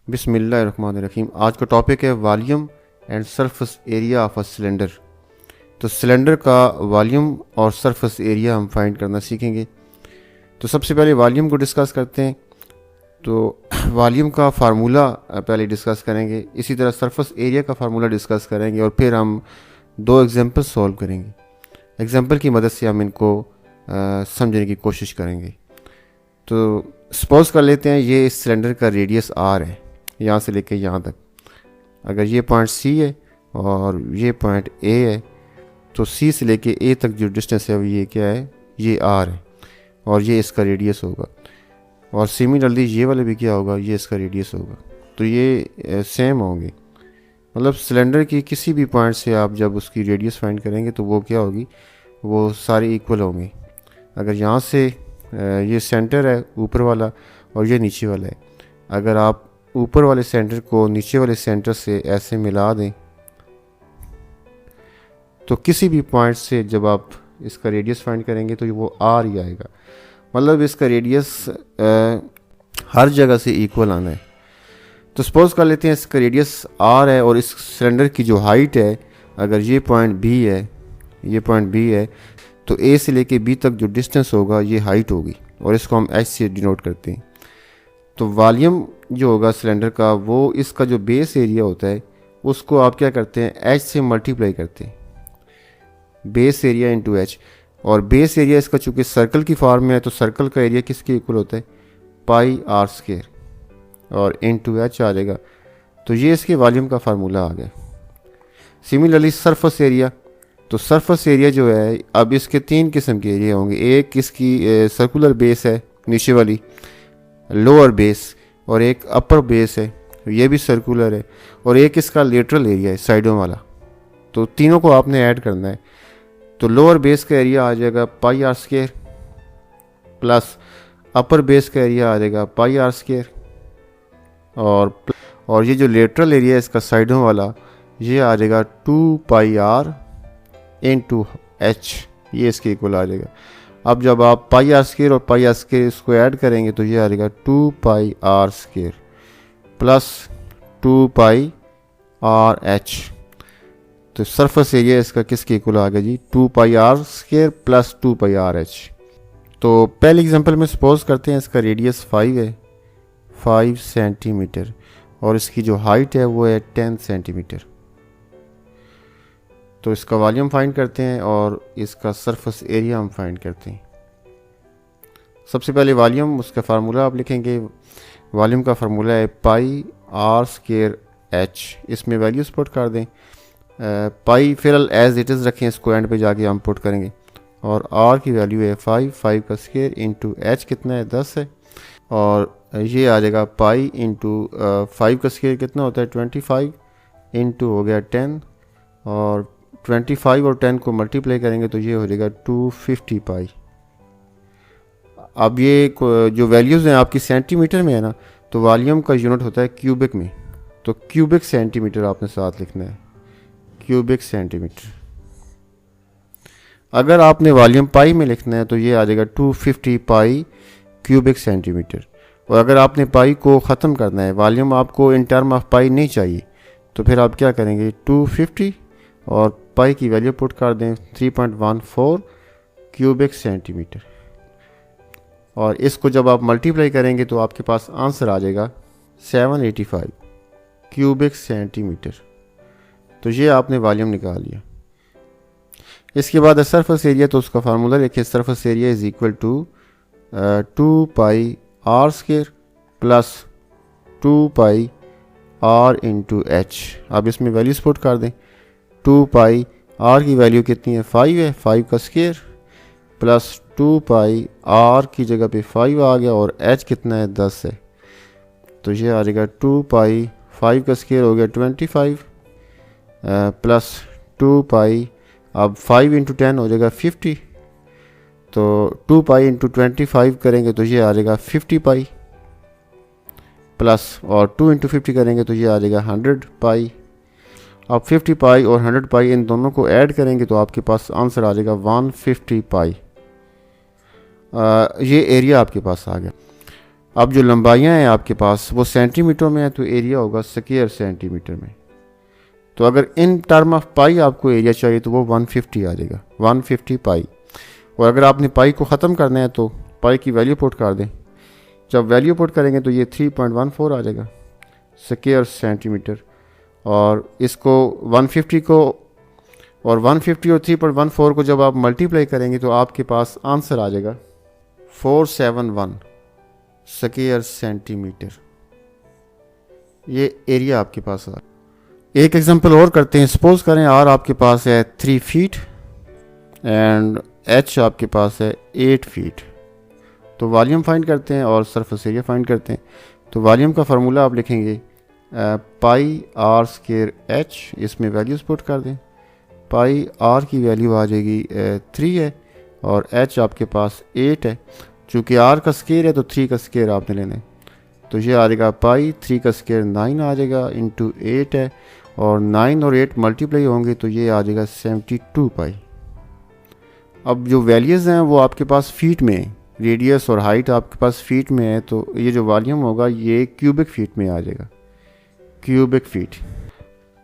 बिस्मिल्लाहिर्रहमानिर्रहीम। आज का टॉपिक है volume and surface area of a cylinder. तो सिलेंडर का वॉल्यूम और सरफेस एरिया हम फाइंड करना सीखेंगे। तो सबसे पहले वॉल्यूम को डिस्कस करते हैं। तो वॉल्यूम का फार्मूला पहले डिस्कस करेंगे, इसी तरह सरफेस एरिया का फार्मूला डिस्कस करेंगे और फिर हम दो एग्जांपल सॉल्व करेंगे। एग्जांपल की मदद से हम इनको समझने की कोशिश करेंगे। तो सपोज कर लेते हैं ये इस सिलेंडर का रेडियस आर है, यहाँ से लेके यहाँ तक। अगर ये पॉइंट सी है और ये पॉइंट ए है, तो सी से लेके ए तक जो डिस्टेंस है वो ये क्या है, ये आर है और ये इसका रेडियस होगा। और सिमिलरली ये वाला भी क्या होगा, ये इसका रेडियस होगा। तो ये सेम होंगे, मतलब सिलेंडर की किसी भी पॉइंट से आप जब उसकी रेडियस फाइंड करेंगे तो वो क्या होगी, वो सारे इक्वल होंगे। अगर यहाँ से ये सेंटर है ऊपर वाला और ये नीचे वाला है, अगर आप ऊपर वाले सेंटर को नीचे वाले सेंटर से ऐसे मिला दें तो किसी भी पॉइंट से जब आप इसका रेडियस फाइंड करेंगे तो वो आर ही आएगा। मतलब इसका रेडियस हर जगह से इक्वल आना है। तो सपोज कर लेते हैं इसका रेडियस आर है और इस सिलेंडर की जो हाइट है, अगर ये पॉइंट बी है, ये पॉइंट बी है, तो ए से लेके बी तक जो डिस्टेंस होगा ये हाइट होगी और इसको हम एच से डिनोट करते हैं। तो वॉल्यूम जो होगा सिलेंडर का, वो इसका जो बेस एरिया होता है उसको आप क्या करते हैं, एच से मल्टीप्लाई करते हैं, बेस एरिया इंटू एच। और बेस एरिया इसका चूँकि सर्कल की फॉर्म में है तो सर्कल का एरिया किसके इक्वल होता है, पाई आर स्क्वायर और इंटू एच आ जाएगा। तो ये इसके वॉल्यूम का फार्मूला आ गया। सिमिलरली सरफेस एरिया, तो सरफेस एरिया जो है, अब इसके तीन किस्म के एरिया होंगे। एक इसकी सर्कुलर बेस है नीचे वाली, लोअर बेस, और एक अपर बेस है, ये भी सर्कुलर है, और एक इसका लेटरल एरिया है साइडों वाला। तो तीनों को आपने ऐड करना है। तो लोअर बेस का एरिया आ जाएगा pi r square plus upper base का एरिया आ जाएगा पाई आर स्क्वायर, और ये जो लेटरल एरिया है इसका साइडों वाला, ये आ जाएगा 2 पाई आर इंटू एच, ये इसके इक्वल आ जाएगा। अब जब आप पाई आर स्क्वायर और पाई आर स्क्वायर इसको ऐड करेंगे तो ये आ जाएगा 2 pi r square plus 2 pi r h. तो सरफेस एरिया इसका किसके इक्वल आ गया जी, 2 pi r square plus 2 pi r h. तो पहले एग्जांपल में सपोज करते हैं इसका रेडियस 5 है, 5 सेंटीमीटर, और इसकी जो हाइट है वो है 10 सेंटीमीटर। तो इसका वॉल्यूम फाइंड करते हैं और इसका सरफेस एरिया हम फाइंड करते हैं। सबसे पहले वॉल्यूम, उसका फार्मूला आप लिखेंगे। वॉल्यूम का फार्मूला है पाई आर स्क्वायर एच, इसमें वैल्यूज पुट कर दें। पाई फिलहाल एज इट इज़ रखें, इसको एंड पे जाके हम पुट करेंगे। और आर की वैल्यू है 5 का स्क्वायर इंटू एच कितना है, 10 है, और ये आ जाएगा पाई इंटू 5 का स्क्वायर कितना होता है, 25 इंटू हो गया 10, और 25 और 10 को मल्टीप्लाई करेंगे तो ये हो जाएगा 250 पाई। अब ये जो वैल्यूज़ हैं आपकी सेंटीमीटर में है ना, तो वॉल्यूम का यूनिट होता है क्यूबिक में। तो क्यूबिक सेंटीमीटर आपने साथ लिखना है, क्यूबिक सेंटीमीटर। अगर आपने वॉल्यूम पाई में लिखना है तो ये आ जाएगा 250 पाई क्यूबिक सेंटीमीटर। और अगर आपने पाई को ख़त्म करना है, वॉल्यूम आपको इन टर्म ऑफ पाई नहीं चाहिए, तो फिर आप क्या करेंगे, 250 और पाई की वैल्यू पुट कर दें 3.14 क्यूबिक सेंटीमीटर। और इसको जब आप मल्टीप्लाई करेंगे तो आपके पास आंसर आ जाएगा 785 क्यूबिक सेंटीमीटर। तो ये आपने वॉल्यूम निकाल लिया। इसके बाद सरफेस एरिया, तो उसका फार्मूला लिखिए। Surface area is equal to 2 pi r square plus 2 pi r into h. अब इसमें वैल्यूज पुट कर दें। 2 पाई आर की वैल्यू कितनी है, 5 है, 5 का स्क्वायर प्लस 2 पाई आर की जगह पे 5 आ गया, और एच कितना है, 10 है। तो ये आ जाएगा 2 पाई 5 का स्क्वायर हो गया 25 प्लस 2 पाई, अब 5 इंटू 10 हो जाएगा 50। तो 2 पाई इंटू 25 करेंगे तो ये आ जाएगा 50 पाई, प्लस और 2 इंटू 50 करेंगे तो ये आ जाएगा 100 पाई। अब 50 पाई और 100 पाई इन दोनों को ऐड करेंगे तो आपके पास आंसर आ जाएगा 150 पाई। ये एरिया आपके पास आ गया। अब जो लंबाइयाँ हैं आपके पास वो सेंटीमीटर में है, तो एरिया होगा स्क्वायर सेंटीमीटर में। तो अगर इन टर्म ऑफ पाई आपको एरिया चाहिए तो वो 150 आ जाएगा, 150 पाई। और अगर आपने पाई को ख़त्म करना है तो पाई की वैल्यू पुट कर दें। जब वैल्यू पुट करेंगे तो ये 3.14 आ जाएगा स्क्वायर सेंटीमीटर। और इसको 150 को और 150 और 3.14 को जब आप मल्टीप्लाई करेंगे तो आपके पास आंसर आ जाएगा 471 स्क्वायर सेंटीमीटर। ये एरिया आपके पास आ। एक एग्जांपल और करते हैं। सपोज करें आर आपके पास है 3 फीट एंड एच आपके पास है 8 फीट। तो वॉल्यूम फाइंड करते हैं और सरफेस एरिया फाइंड करते हैं। तो वॉल्यूम का फार्मूला आप लिखेंगे पाई आर स्क्वायर एच, इसमें वैल्यूज़ पुट कर दें। पाई आर की वैल्यू आ जाएगी 3 है और एच आपके पास 8 है। चूँकि आर का स्क्वायर है तो 3 का स्क्वायर आपने लेना है। तो ये आ जाएगा पाई 3 का स्क्वायर 9 आ जाएगा इंटू 8 है, और 9 और 8 मल्टीप्लाई होंगे तो ये आ जाएगा 72 पाई। अब जो वैल्यूज़ हैं वो आपके पास फीट में है, रेडियस और हाइट आपके पास फीट में है, तो ये जो वॉल्यूम होगा ये क्यूबिक फीट में आ जाएगा, क्यूबिक फीट।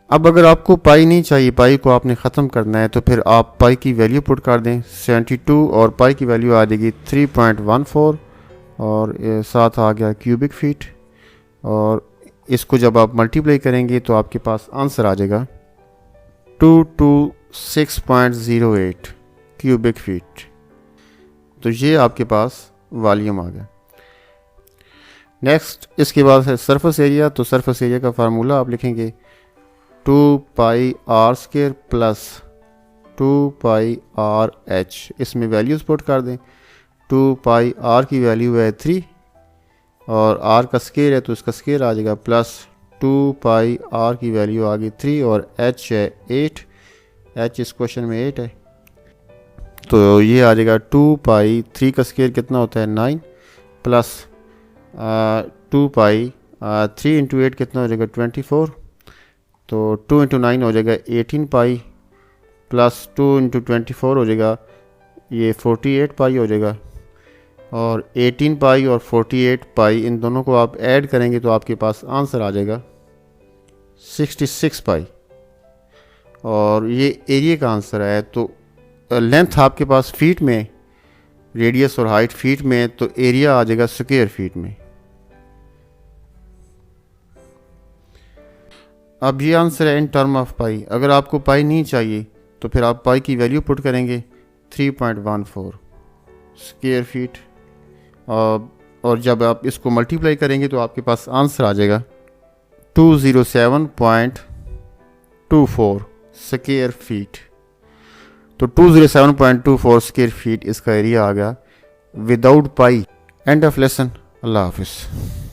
अब अगर आपको पाई नहीं चाहिए, पाई को आपने ख़त्म करना है, तो फिर आप पाई की वैल्यू पुट कर दें 72 और पाई की वैल्यू आ जाएगी 3.14 और साथ आ गया क्यूबिक फीट। और इसको जब आप मल्टीप्लाई करेंगे तो आपके पास आंसर आ जाएगा 226.08 क्यूबिक फीट। तो ये आपके पास वॉल्यूम आ गया। नेक्स्ट इसके बाद है सरफेस एरिया। तो सरफेस एरिया का फार्मूला आप लिखेंगे 2 pi r square plus 2 pi r h, इसमें वैल्यूज़ पुट कर दें। 2 पाई आर की वैल्यू है 3 और आर का स्क्वायर है तो इसका स्क्वायर आ जाएगा, प्लस 2 पाई आर की वैल्यू आ गई 3 और एच है 8, एच इस क्वेश्चन में 8 है, तो ये आ जाएगा 2 पाई 3 का स्क्वायर कितना होता है 9 प्लस 2 पाई 3 इंटू 8 कितना हो जाएगा 24, तो 2 इंटू 9 हो जाएगा 18 पाई प्लस 2 इंटू 24 हो जाएगा ये 48 पाई हो जाएगा। और 18 पाई और 48 पाई इन दोनों को आप ऐड करेंगे तो आपके पास आंसर आ जाएगा 66 पाई। और ये एरिया का आंसर है। तो लेंथ आपके पास फीट में, रेडियस और हाइट फीट में, तो एरिया आ जाएगा स्क्वायर फीट में। अब ये आंसर है इन टर्म ऑफ पाई। अगर आपको पाई नहीं चाहिए तो फिर आप पाई की वैल्यू पुट करेंगे 3.14 स्क्वायर फीट, और जब आप इसको मल्टीप्लाई करेंगे तो आपके पास आंसर आ जाएगा 207.24 स्क्वायर फीट। तो 207.24 स्क्वायर फीट इसका एरिया आ गया without pi. End of lesson. अल्लाह हाफिज़।